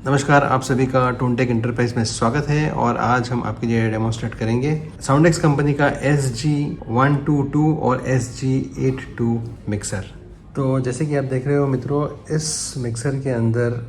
नमस्कार, आप सभी का टोनटेक इंटरप्राइज में स्वागत है और आज हम आपके लिए डेमोन्स्ट्रेट करेंगे साउंडेक्स कंपनी का SG122 और SG82 मिक्सर। तो जैसे कि आप देख रहे हो मित्रों, इस मिक्सर के अंदर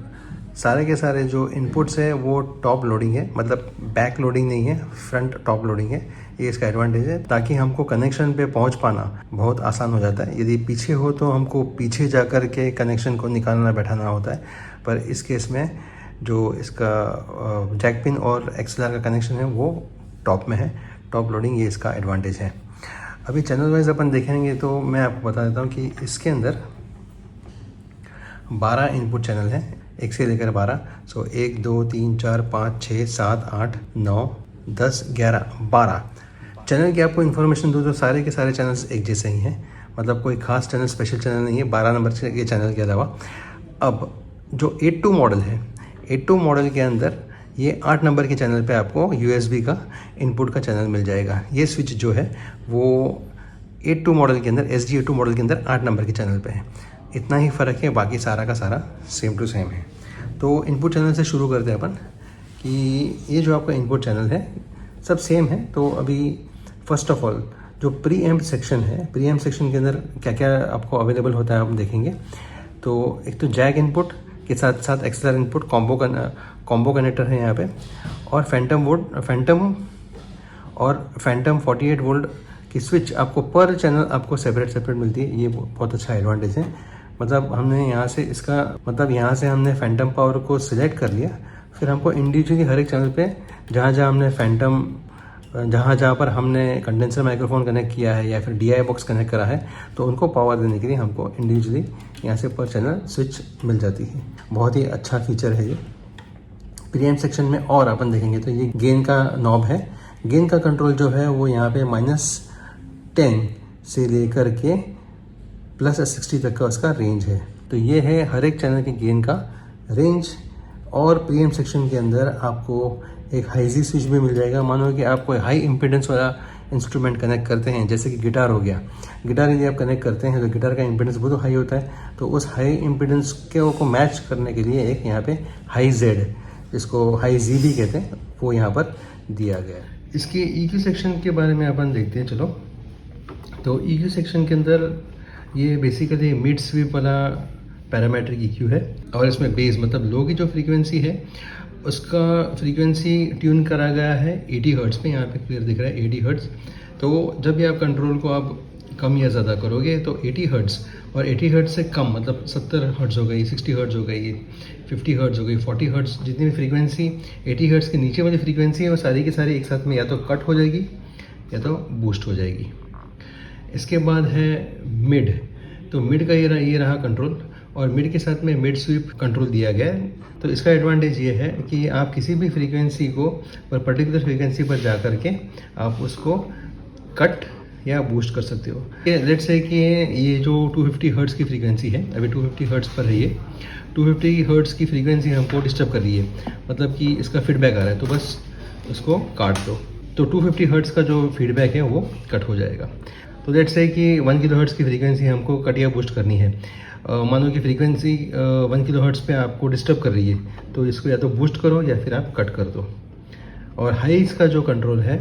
सारे के सारे जो इनपुट्स है वो टॉप लोडिंग है, मतलब बैक लोडिंग नहीं है, फ्रंट टॉप लोडिंग है। ये इसका एडवांटेज है, ताकि हमको कनेक्शन पे पहुंच पाना बहुत आसान हो जाता है। यदि पीछे हो तो हमको पीछे जा कर के कनेक्शन को निकालना बैठाना होता है, पर इस केस में जो इसका जैक पिन और एक्सएलआर का कनेक्शन है वो टॉप में है, टॉप लोडिंग। ये इसका एडवांटेज है। अभी चैनल वाइज अपन देखेंगे तो मैं आपको बता देता हूँ कि इसके अंदर 12 इनपुट चैनल हैं, 1 से लेकर 12। सो 1 2 3 4 5 6 7 8 9 10 11 12 चैनल की आपको इन्फॉर्मेशन दूँ तो सारे के सारे चैनल्स एक जैसे ही हैं, मतलब कोई खास चैनल, स्पेशल चैनल नहीं है 12 नंबर के चैनल के अलावा। अब जो 82 मॉडल है, 82 मॉडल के अंदर ये 8 नंबर के चैनल पे आपको USB का इनपुट का चैनल मिल जाएगा। ये स्विच जो है वो 82 मॉडल के अंदर, SG82 मॉडल के अंदर 8 नंबर के चैनल पे है। इतना ही फ़र्क है, बाकी सारा का सारा सेम टू सेम है। तो इनपुट चैनल से शुरू करते हैं अपन कि ये जो आपका इनपुट चैनल है सब सेम है। तो अभी फर्स्ट ऑफ ऑल जो प्री एम्प सेक्शन है, प्री एम्प सेक्शन के अंदर क्या क्या आपको अवेलेबल होता है हम देखेंगे। तो एक तो जैक इनपुट के साथ साथ एक्सएलआर इनपुट कॉम्बो कनेक्टर है यहाँ पे, और फैंटम 48 वोल्ट की स्विच आपको पर चैनल आपको सेपरेट मिलती है। ये बहुत अच्छा एडवांटेज है। मतलब हमने यहाँ से हमने फैंटम पावर को सिलेक्ट कर लिया, फिर हमको इंडिविजुअली हर एक चैनल पे जहाँ पर हमने कंडेंसर माइक्रोफोन कनेक्ट किया है या फिर DI बॉक्स कनेक्ट करा है, तो उनको पावर देने के लिए हमको इंडिविजुअली यहाँ से पर चैनल स्विच मिल जाती है। बहुत ही अच्छा फीचर है ये प्रीएम्प सेक्शन में। और अपन देखेंगे तो ये गेन का नॉब है। गेन का कंट्रोल जो है वो यहाँ पे -10 से लेकर के +60 तक का उसका रेंज है। तो ये है हर एक चैनल के गेन का रेंज। और प्रीएम्प सेक्शन के अंदर आपको एक हाईजी स्विच भी मिल जाएगा। मानो कि आप कोई हाई इम्पीडेंस वाला इंस्ट्रूमेंट कनेक्ट करते हैं, जैसे कि गिटार हो गया। गिटार यदि आप कनेक्ट करते हैं तो गिटार का इम्पीडेंस बहुत हाई होता है, तो उस हाई इम्पीडेंस को मैच करने के लिए एक यहाँ पे हाई जेड, जिसको हाई जी भी कहते हैं, वो यहाँ पर दिया गया है। इसके EQ सेक्शन के बारे में अपन देखते हैं। चलो, तो EQ सेक्शन के अंदर ये बेसिकली मिड स्वीप वाला पैरामीट्रिक EQ है, और इसमें बेस मतलब लो की जो फ्रीक्वेंसी है उसका फ्रीक्वेंसी ट्यून करा गया है 80 हर्ट्ज़ पे। यहाँ पे क्लियर दिख रहा है 80 हर्ट्ज़। तो जब भी आप कंट्रोल को आप कम या ज़्यादा करोगे तो 80 हर्ट्ज़, और 80 हर्ट्ज़ से कम मतलब 70 हर्ट्ज़ हो गई, 60 हर्ट्ज़ हो गई, 50 हर्ट्ज़ हो गई, 40 हर्ट्ज़, जितनी भी फ्रीक्वेंसी 80 हर्ट्ज़ के नीचे वाली फ्रीक्वेंसी है वो सारी की सारी एक साथ में या तो कट हो जाएगी या तो बूस्ट हो जाएगी। इसके बाद है मिड। तो मिड का ये रहा कंट्रोल, और मिड के साथ में मिड स्वीप कंट्रोल दिया गया है। तो इसका एडवांटेज ये है कि आप किसी भी फ्रीक्वेंसी को पर पर्टिकुलर फ्रीक्वेंसी पर जा कर के आप उसको कट या बूस्ट कर सकते हो। लेट्स से कि ये जो 250 हर्ट्ज़ की फ्रीक्वेंसी है, अभी 250 हर्ट्ज़ पर है, ये 250 हर्ट्ज़ की फ्रीक्वेंसी हमको डिस्टर्ब कर रही है, मतलब कि इसका फीडबैक आ रहा है, तो बस उसको काट दो। तो 250 हर्ट्ज़ का जो फीडबैक है वो कट हो जाएगा। तो लेट्स से कि 1 किलो हर्ट्ज़ की फ्रीक्वेंसी हमको कट या बूस्ट करनी है। मानो कि फ्रीक्वेंसी 1 किलो हर्ट्ज़ पे आपको डिस्टर्ब कर रही है, तो इसको या तो बूस्ट करो या फिर आप कट कर दो। और हाई का जो कंट्रोल है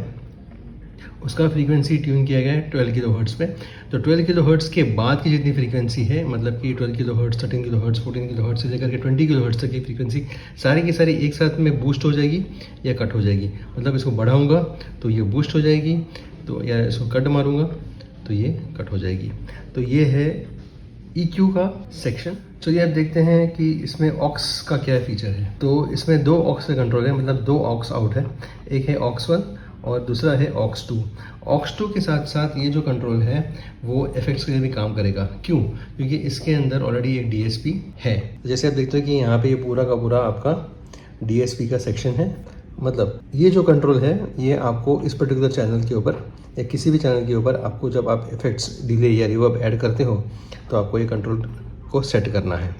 उसका फ्रीक्वेंसी ट्यून किया गया है 12 किलो हर्ट्ज़ पे। तो 12 किलो हर्ट्ज़ के बाद की जितनी फ्रीक्वेंसी है, मतलब कि 12 kilo hertz, 13 kilo hertz, 14 kilo hertz से लेकर के 20 किलो हर्ट्ज़ तक की फ्रीक्वेंसी सारी की सारी एक साथ में बूस्ट हो जाएगी या कट हो जाएगी। मतलब इसको बढ़ाऊँगा तो ये बूस्ट हो जाएगी, तो या इसको कट मारूँगा तो ये कट हो जाएगी। तो ये है EQ का सेक्शन। चलिए अब देखते हैं कि इसमें ऑक्स का क्या फीचर है। तो इसमें 2 ऑक्स का कंट्रोल है, मतलब 2 ऑक्स आउट है। एक है ऑक्स 1 और दूसरा है ऑक्स 2। ऑक्स 2 के साथ साथ ये जो कंट्रोल है वो इफेक्ट्स के लिए भी काम करेगा। क्यों? क्योंकि इसके अंदर ऑलरेडी एक DSP है। जैसे आप देखते हो कि यहाँ पे ये पूरा का पूरा आपका DSP का सेक्शन है। मतलब ये जो कंट्रोल है ये आपको इस पर्टिकुलर चैनल के ऊपर या किसी भी चैनल के ऊपर आपको जब आप इफेक्ट्स, डिले या रिवर्ब ऐड करते हो तो आपको ये कंट्रोल को सेट करना है।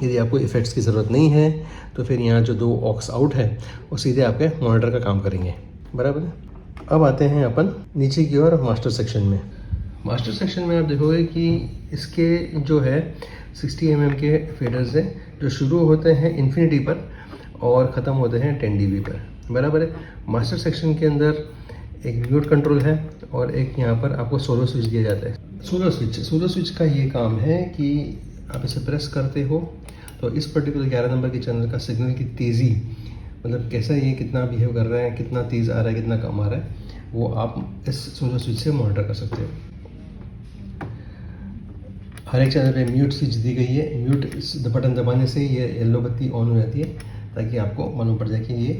यदि आपको इफेक्ट्स की ज़रूरत नहीं है तो फिर यहाँ जो 2 ऑक्स आउट है वो सीधे आपके मॉनिटर का काम करेंगे। बराबर है। अब आते हैं अपन नीचे की ओर मास्टर सेक्शन में। मास्टर सेक्शन में आप देखोगे कि इसके जो है 60 mm के फेडर्स हैं जो शुरू होते हैं इन्फिनिटी पर और ख़त्म होते हैं 10 dB पर, बराबर है। मास्टर सेक्शन के अंदर एक म्यूट कंट्रोल है और एक यहाँ पर आपको सोलो स्विच दिया जाता है। सोलो स्विच का ये काम है कि आप इसे प्रेस करते हो तो इस पर्टिकुलर 11 नंबर के चैनल का सिग्नल की तेज़ी, मतलब कैसा ये कितना बिहेव कर रहा है, कितना तेज़ आ रहा है, कितना कम आ रहा है, वो आप इस सोलो स्विच से मॉनिटर कर सकते हो। हर एक चैनल पे म्यूट स्विच दी गई है। म्यूट बटन दबाने से ये येलो बत्ती ऑन हो जाती है ताकि आपको मालूम पड़ जाए कि ये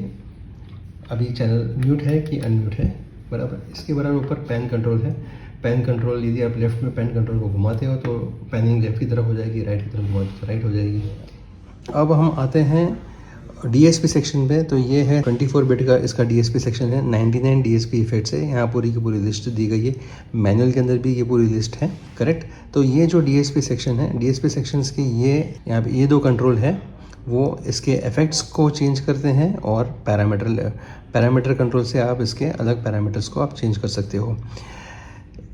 अभी चैनल म्यूट है कि अनम्यूट है, बराबर। इसके बराबर ऊपर पैन कंट्रोल है। पैन कंट्रोल यदि आप लेफ़्ट में पैन कंट्रोल को घुमाते हो तो पैनिंग लेफ़्ट की तरफ हो जाएगी, राइट की तरफ घुमाते तो राइट हो जाएगी। अब हम आते हैं DSP सेक्शन पे। तो ये है 24 बिट का इसका DSP सेक्शन है। 99 DSP इफेक्ट्स है। यहाँ पूरी की पूरी लिस्ट दी गई है। मैनुअल के अंदर भी ये पूरी लिस्ट है, करेक्ट। तो ये जो DSP सेक्शन है, DSP सेक्शंस के ये यहाँ पे ये 2 कंट्रोल है, वो इसके इफ़ेक्ट्स को चेंज करते हैं और पैरामीटर कंट्रोल से आप इसके अलग पैरामीटर्स को आप चेंज कर सकते हो।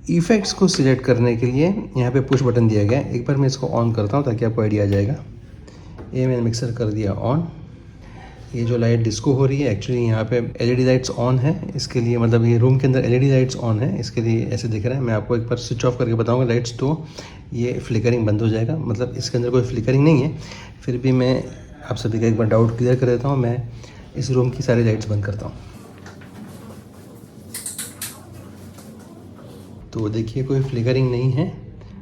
इफ़ेक्ट्स को सिलेक्ट करने के लिए यहाँ पे पुश बटन दिया गया है। एक बार मैं इसको ऑन करता हूँ ताकि आपको आइडिया आ जाएगा। ये मैंने मिक्सर कर दिया ऑन। ये जो लाइट डिस्को हो रही है, एक्चुअली यहाँ पे LED लाइट्स ऑन है। इसके लिए मतलब ये रूम के अंदर LED लाइट्स ऑन है, इसके लिए ऐसे दिख रहा है। मैं आपको एक बार स्विच ऑफ करके बताऊँगा लाइट्स, तो ये फ्लिकरिंग बंद हो जाएगा। मतलब इसके अंदर कोई फ्लिकरिंग नहीं है, फिर भी मैं आप सभी का एक बार डाउट क्लियर कर देता हूँ। मैं इस रूम की सारी लाइट्स बंद करता हूँ, तो देखिए कोई फ्लिकरिंग नहीं है,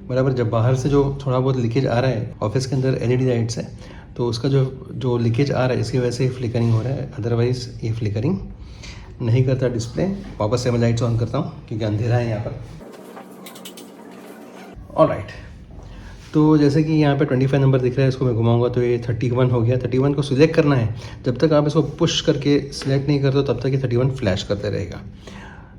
बराबर। जब बाहर से जो थोड़ा बहुत लीकेज आ रहा है, ऑफिस के अंदर LED लाइट्स है, तो उसका जो लीकेज आ रहा है इसकी वजह से फ्लिकरिंग हो रहा है, अदरवाइज़ ये फ्लिकरिंग नहीं करता डिस्प्ले। वापस से मैं लाइट्स ऑन करता हूँ क्योंकि अंधेरा है यहाँ पर। ऑलराइट, तो जैसे कि यहाँ पे 25 नंबर दिख रहा है, इसको मैं घुमाऊंगा तो ये 31 हो गया। 31 को सिलेक्ट करना है। जब तक आप इसको पुश करके सिलेक्ट नहीं करते हो तब तक ये 31 फ्लैश करते रहेगा,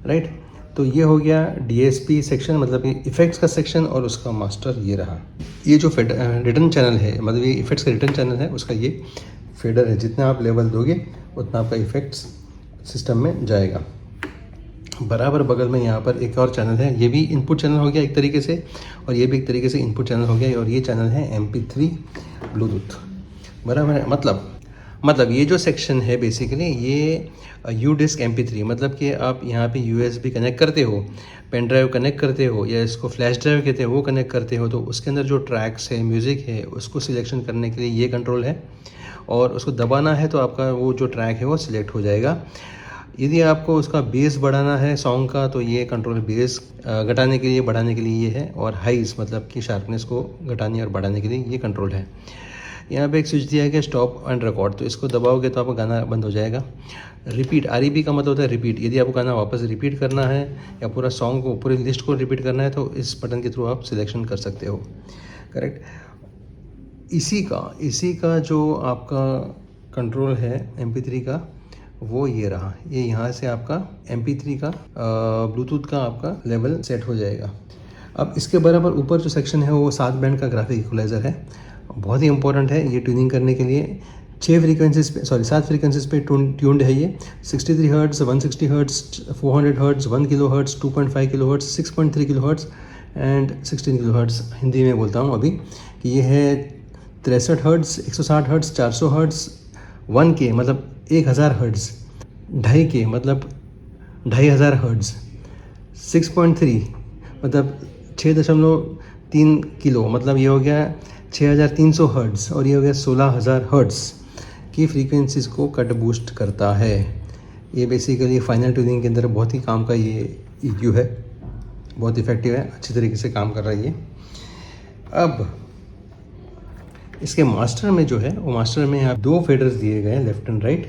राइट। तो ये हो गया DSP सेक्शन, मतलब ये इफ़ेक्ट्स का सेक्शन, और उसका मास्टर ये रहा। ये जो रिटर्न चैनल है, मतलब ये इफ़ेक्ट्स का रिटर्न चैनल है, उसका ये फेडर है। जितना आप लेवल दोगे उतना आपका इफ़ेक्ट्स सिस्टम में जाएगा। बराबर बगल में यहाँ पर एक और चैनल है, ये भी इनपुट चैनल हो गया एक तरीके से, और ये भी एक तरीके से इनपुट चैनल हो गया। और ये चैनल है MP3 ब्लूटूथ, बराबर है। मतलब ये जो सेक्शन है बेसिकली ये U-Disc MP3, मतलब कि आप यहाँ पे USB कनेक्ट करते हो, पेन ड्राइव कनेक्ट करते हो, या इसको फ्लैश ड्राइव कहते हैं वो कनेक्ट करते हो, तो उसके अंदर जो ट्रैक्स है, म्यूज़िक है, उसको सिलेक्शन करने के लिए ये कंट्रोल है। और उसको दबाना है तो आपका वो जो ट्रैक है वो सिलेक्ट हो जाएगा। यदि आपको उसका बेस बढ़ाना है सॉन्ग का, तो ये कंट्रोल बेस घटाने के लिए, बढ़ाने के लिए ये है। और हाइज मतलब कि शार्पनेस को घटाने और बढ़ाने के लिए ये कंट्रोल है। यहाँ पे एक स्विच दिया है कि स्टॉप एंड रिकॉर्ड, तो इसको दबाओगे तो आपका गाना बंद हो जाएगा। रिपीट, REP का मतलब होता है रिपीट। यदि आपको गाना वापस रिपीट करना है या पूरा सॉन्ग को, पूरी लिस्ट को रिपीट करना है, तो इस बटन के थ्रू आप सिलेक्शन कर सकते हो, करेक्ट। इसी का जो आपका कंट्रोल है MP3 का, वो ये रहा। ये यहाँ से आपका MP3 का ब्लूटूथ का आपका लेवल सेट हो जाएगा। अब इसके बराबर ऊपर जो सेक्शन है वो 7 बैंड का ग्राफिक इक्वलाइज़र है, बहुत ही इंपॉर्टेंट है ये ट्यूनिंग करने के लिए। 7 फ्रीक्वेंसीज पे ट्यून्ड है ये। 63 hertz, 160 hertz, 400 hertz, 1 kilo hertz, 2.5 kilo hertz, 6.3 kilo hertz and 16 kilo hertz. Hindi में बोलता हूँ अभी कि ये है 63 हर्ट्ज़, 160 हर्ट्ज़, 400 हर्ट्ज़, 1K मतलब 1000 हर्ट्ज़, 2.5K मतलब 2500 हर्ट्ज़, 6.3 मतलब 6.3 किलो, मतलब ये हो गया 6300 हर्ट्ज़, और ये हो गया 16000 हर्ट्ज़ की फ्रीक्वेंसीज़ को कट बूस्ट करता है। ये बेसिकली फाइनल ट्यूनिंग के अंदर बहुत ही काम का ये EQ है, बहुत इफ़ेक्टिव है, अच्छी तरीके से काम कर रही है। अब इसके मास्टर में जो है, वो मास्टर में यहाँ 2 फेडर्स दिए गए हैं, लेफ़्ट एंड राइट,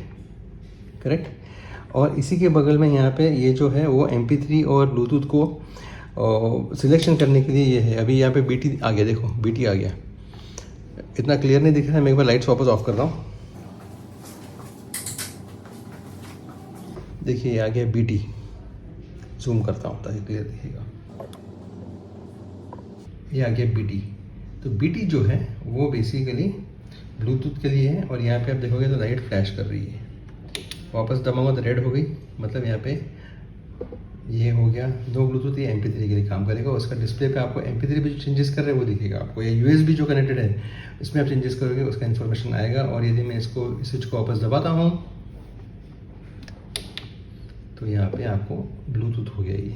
करेक्ट। और इसी के बगल में यहाँ पे ये जो है वो MP3 और ब्लूटूथ को सिलेक्शन करने के लिए ये है। अभी यहाँ पे BT आ गया, देखो BT आ गया। इतना क्लियर नहीं दिख रहा है, मैं एक बार लाइट्स वापस ऑफ कर रहा हूँ। देखिए ये आ गया BT, जूम करता हूँ ताकि क्लियर दिखेगा। ये आ गया BT। तो BT जो है वो बेसिकली ब्लूटूथ के लिए है, और यहाँ पे आप देखोगे तो लाइट फ्लैश कर रही है। वापस दबाऊंगा तो रेड हो गई, मतलब यहाँ पे ये हो गया दो ब्लूटूथ, ये MP3 के लिए काम करेगा। उसका डिस्प्ले पे आपको MP3 भी जो चेंजेस कर रहे हैं वो दिखेगा आपको, या USB जो कनेक्टेड है इसमें आप चेंजेस करोगे उसका इन्फॉर्मेशन आएगा। और यदि मैं इसको स्विच को वापस दबाता हूँ तो यहाँ पे आपको ब्लूटूथ हो गया ये,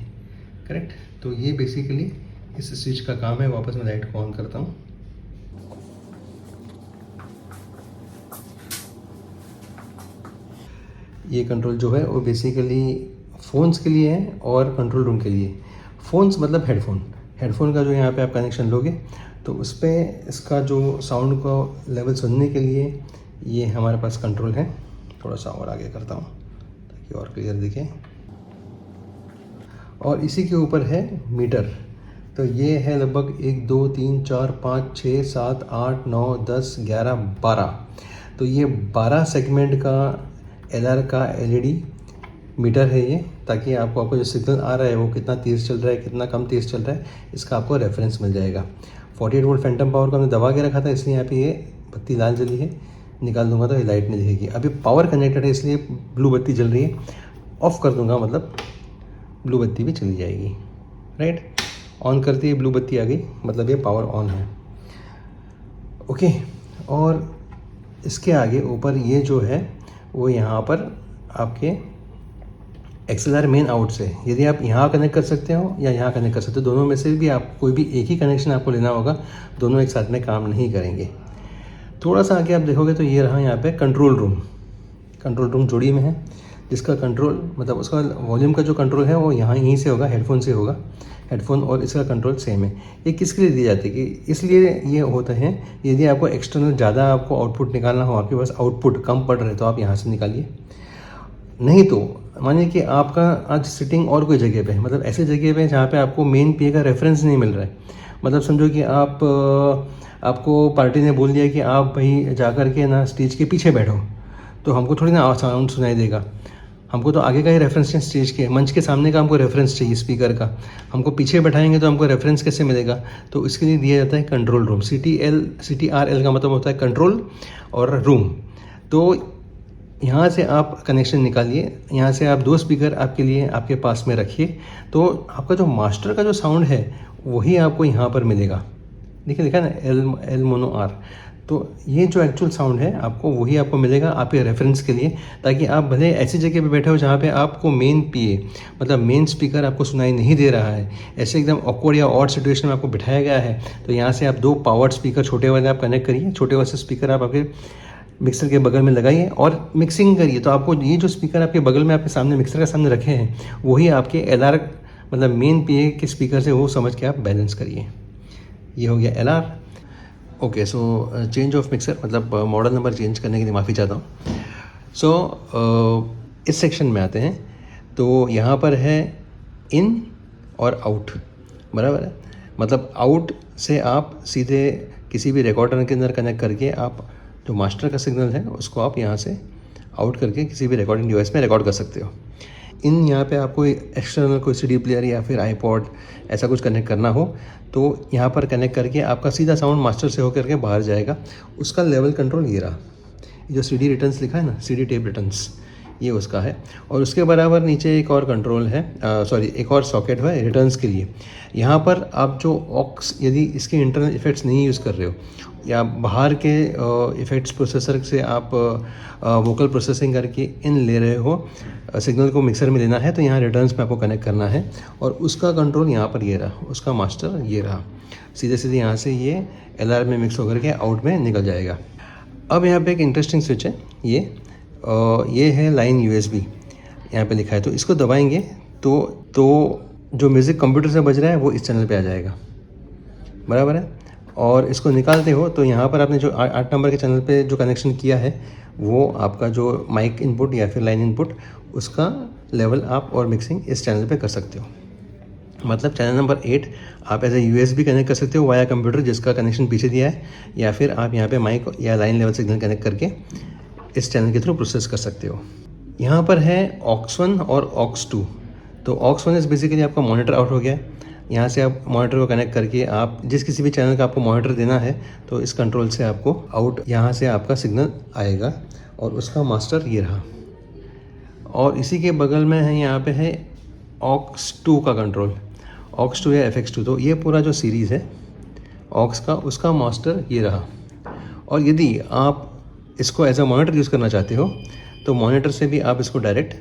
करेक्ट। तो ये बेसिकली इस स्विच का काम है। वापस मैं लाइट को ऑन करता हूँ। ये कंट्रोल जो है वो बेसिकली फ़ोन्स के लिए है और कंट्रोल रूम के लिए। फ़ोन्स मतलब हेडफोन का जो यहाँ पे आप कनेक्शन लोगे तो उस पर इसका जो साउंड का लेवल सुनने के लिए ये हमारे पास कंट्रोल है। थोड़ा सा और आगे करता हूँ ताकि और क्लियर दिखे। और इसी के ऊपर है मीटर। तो ये है लगभग 1 2 3 4 5 6 7 8 9 10 11 12। तो ये 12 सेगमेंट का LR का LED मीटर है ये, ताकि आपको जो सिग्नल आ रहा है वो कितना तेज़ चल रहा है कितना कम तेज़ चल रहा है इसका आपको रेफरेंस मिल जाएगा। 48 वोल्ट फैंटम पावर को हमने दबा के रखा था इसलिए यहाँ पे ये बत्ती लाल जली है, निकाल दूंगा तो ये लाइट नहीं दिखेगी। अभी पावर कनेक्टेड है इसलिए ब्लू बत्ती जल रही है। ऑफ़ कर दूंगा मतलब ब्लू बत्ती भी चली जाएगी, राइट। ऑन करते ही ब्लू बत्ती आ गई, मतलब ये पावर ऑन है, ओके। और इसके आगे ऊपर ये जो है वो यहाँ पर आपके XLR मेन आउट से, यदि आप यहाँ कनेक्ट कर सकते हो या यहाँ कनेक्ट कर सकते हो, दोनों में से भी आप कोई भी एक ही कनेक्शन आपको लेना होगा, दोनों एक साथ में काम नहीं करेंगे। थोड़ा सा आगे आप देखोगे तो ये रहा यहाँ पे कंट्रोल रूम जोड़ी में है, जिसका कंट्रोल मतलब उसका वॉल्यूम का जो कंट्रोल है वो यहाँ यहीं से होगा, हेडफोन से होगा। हेडफोन और इसका कंट्रोल सेम है। ये किसके लिए दी जाती है कि इसलिए ये होता है यदि आपको एक्सटर्नल ज़्यादा आपको आउटपुट निकालना हो, आपके पास आउटपुट कम पड़ रहे हैं तो आप यहाँ से निकालिए। नहीं तो मानिए कि आपका आज सिटिंग और कोई जगह पे है, मतलब ऐसे जगह पे जहाँ पे आपको मेन PA का रेफरेंस नहीं मिल रहा है। मतलब समझो कि आपको पार्टी ने बोल दिया कि आप भाई जा कर के ना स्टेज के पीछे बैठो, तो हमको थोड़ी ना साउंड सुनाई देगा, हमको तो आगे का ही रेफरेंस चाहिए, स्टेज के मंच के सामने का हमको रेफरेंस चाहिए स्पीकर का। हमको पीछे बैठाएंगे तो हमको रेफरेंस कैसे मिलेगा? तो इसके लिए दिया जाता है कंट्रोल रूम। CTRL का मतलब होता है कंट्रोल और रूम। तो यहाँ से आप कनेक्शन निकालिए, यहाँ से आप 2 स्पीकर आपके लिए आपके पास में रखिए, तो आपका जो मास्टर का जो साउंड है वही आपको यहाँ पर मिलेगा। देखिए लिखा है ना L मोनो R, तो ये जो एक्चुअल साउंड है आपको वही आपको मिलेगा आपके रेफरेंस के लिए, ताकि आप भले ऐसी जगह पे बैठे हो जहाँ पे आपको मेन PA मतलब मेन स्पीकर आपको सुनाई नहीं दे रहा है, ऐसे एकदम ऑकवर्ड या ऑड सिचुएशन में आपको बिठाया गया है, तो यहाँ से आप 2 पावर्ड स्पीकर छोटे वाले आप कनेक्ट करिए, छोटे वाले स्पीकर आप आपके मिक्सर के बगल में लगाइए और मिक्सिंग करिए। तो आपको ये जो स्पीकर आपके बगल में आपके सामने मिक्सर के सामने रखे हैं वही आपके LR मतलब मेन PA के स्पीकर से वो समझ के आप बैलेंस करिए। ये हो गया LR। Okay, so change of mixer मतलब मॉडल नंबर चेंज करने के लिए माफ़ी चाहता हूँ। सो इस सेक्शन में आते हैं, तो यहाँ पर है इन और आउट, बराबर है। मतलब आउट से आप सीधे किसी भी रिकॉर्डर के अंदर कनेक्ट करके आप जो मास्टर का सिग्नल है उसको आप यहाँ से आउट करके किसी भी रिकॉर्डिंग डिवाइस में रिकॉर्ड कर सकते हो। इन यहाँ पे आपको एक्सटर्नल कोई CD प्लेयर या फिर iPod ऐसा कुछ कनेक्ट करना हो तो यहाँ पर कनेक्ट करके आपका सीधा साउंड मास्टर से होकर के बाहर जाएगा। उसका लेवल कंट्रोल ये रहा, जो CD रिटर्न्स लिखा है ना, CD टेप रिटर्न्स, ये उसका है। और उसके बराबर नीचे एक और कंट्रोल है, एक और सॉकेट है रिटर्न्स के लिए। यहाँ पर आप जो ऑक्स यदि इसके इंटरनल इफेक्ट्स नहीं यूज़ कर रहे हो या बाहर के इफेक्ट्स प्रोसेसर से आप वोकल प्रोसेसिंग करके इन ले रहे हो, सिग्नल को मिक्सर में लेना है, तो यहाँ रिटर्न्स में आपको कनेक्ट करना है। और उसका कंट्रोल यहाँ पर ये रहा, उसका मास्टर ये रहा, सीधे सीधे यहाँ से ये LR में मिक्स होकर के आउट में निकल जाएगा। अब यहाँ पे एक इंटरेस्टिंग स्विच है, ये है लाइन USB, यहाँ पे लिखा है। तो इसको दबाएंगे तो जो म्यूज़िक कंप्यूटर से बज रहा है वो इस चैनल पे आ जाएगा, बराबर है। और इसको निकालते हो तो यहाँ पर आपने जो 8 नंबर के चैनल पे जो कनेक्शन किया है वो आपका जो माइक इनपुट या फिर लाइन इनपुट, उसका लेवल आप और मिक्सिंग इस चैनल पे कर सकते हो। मतलब चैनल नंबर 8 आप एज ए USB कनेक्ट कर सकते हो वाया कंप्यूटर जिसका कनेक्शन पीछे दिया है, या फिर आप यहाँ पे माइक या लाइन लेवल सिग्नल कनेक्ट करके इस चैनल के थ्रू प्रोसेस कर सकते हो। यहाँ पर है AUX 1 और AUX 2। तो AUX 1 इस बेसिकली आपका मॉनिटर आउट हो गया। यहाँ से आप मॉनिटर को कनेक्ट करके आप जिस किसी भी चैनल का आपको मॉनिटर देना है तो इस कंट्रोल से आपको आउट यहाँ से आपका सिग्नल आएगा, और उसका मास्टर ये रहा। और इसी के बगल में है यहाँ पे है ऑक्स 2 का कंट्रोल, ऑक्स 2 या FX2। तो ये पूरा जो सीरीज़ है ऑक्स का, उसका मास्टर ये रहा। और यदि आप इसको एज अ मॉनिटर यूज़ करना चाहते हो तो मॉनिटर से भी आप इसको डायरेक्ट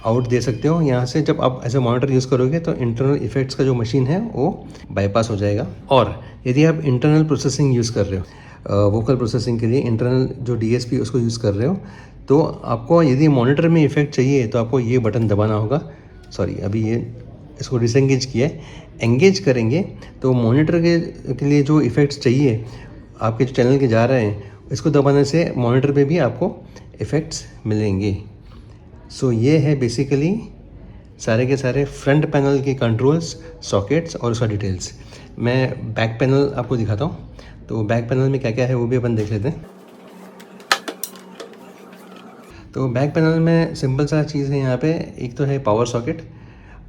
आउट दे सकते हो। यहाँ से जब आप एज अ मॉनिटर यूज़ करोगे तो इंटरनल इफेक्ट्स का जो मशीन है वो बाईपास हो जाएगा। और यदि आप इंटरनल प्रोसेसिंग यूज़ कर रहे हो, वोकल प्रोसेसिंग के लिए इंटरनल जो DSP उसको यूज़ कर रहे हो, तो आपको यदि मॉनिटर में इफेक्ट चाहिए तो आपको ये बटन दबाना होगा। सॉरी, अभी ये इसको डिसएंगेज किया है। एंगेज करेंगे तो मॉनिटर के लिए जो इफ़ेक्ट्स चाहिए आपके जो चैनल के जा रहे हैं, इसको दबाने से मॉनिटर पे भी आपको इफ़ेक्ट्स मिलेंगे। सो ये है बेसिकली सारे के सारे फ्रंट पैनल के कंट्रोल्स, सॉकेट्स और उसका डिटेल्स। मैं बैक पैनल आपको दिखाता हूँ। तो बैक पैनल में क्या क्या है वो भी अपन देख लेते हैं। तो बैक पैनल में सिंपल सा चीज़ है यहाँ पे। एक तो है पावर सॉकेट,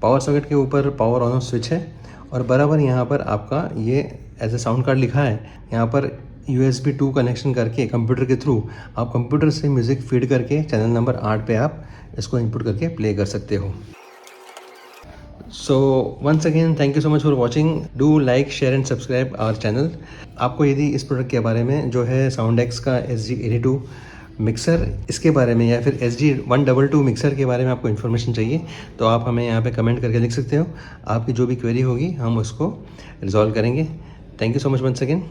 पावर सॉकेट के ऊपर पावर ऑन ऑफ स्विच है और बराबर यहाँ पर आपका ये एज ए साउंड कार्ड लिखा है। यहाँ पर USB 2 कनेक्शन करके कंप्यूटर के थ्रू आप कंप्यूटर से म्यूज़िक फीड करके चैनल नंबर 8 पे आप इसको इनपुट करके प्ले कर सकते हो। So once again thank you so much for watching. Do like, share and subscribe our channel. आपको यदि इस प्रोडक्ट के बारे में जो है SoundX का SG82 मिक्सर, इसके बारे में या फिर SG122 मिक्सर के बारे में आपको इन्फॉर्मेशन चाहिए तो आप हमें यहाँ पे कमेंट करके लिख सकते हो। आपकी जो भी क्वेरी होगी हम उसको रिजॉल्व करेंगे। Thank you so much once again.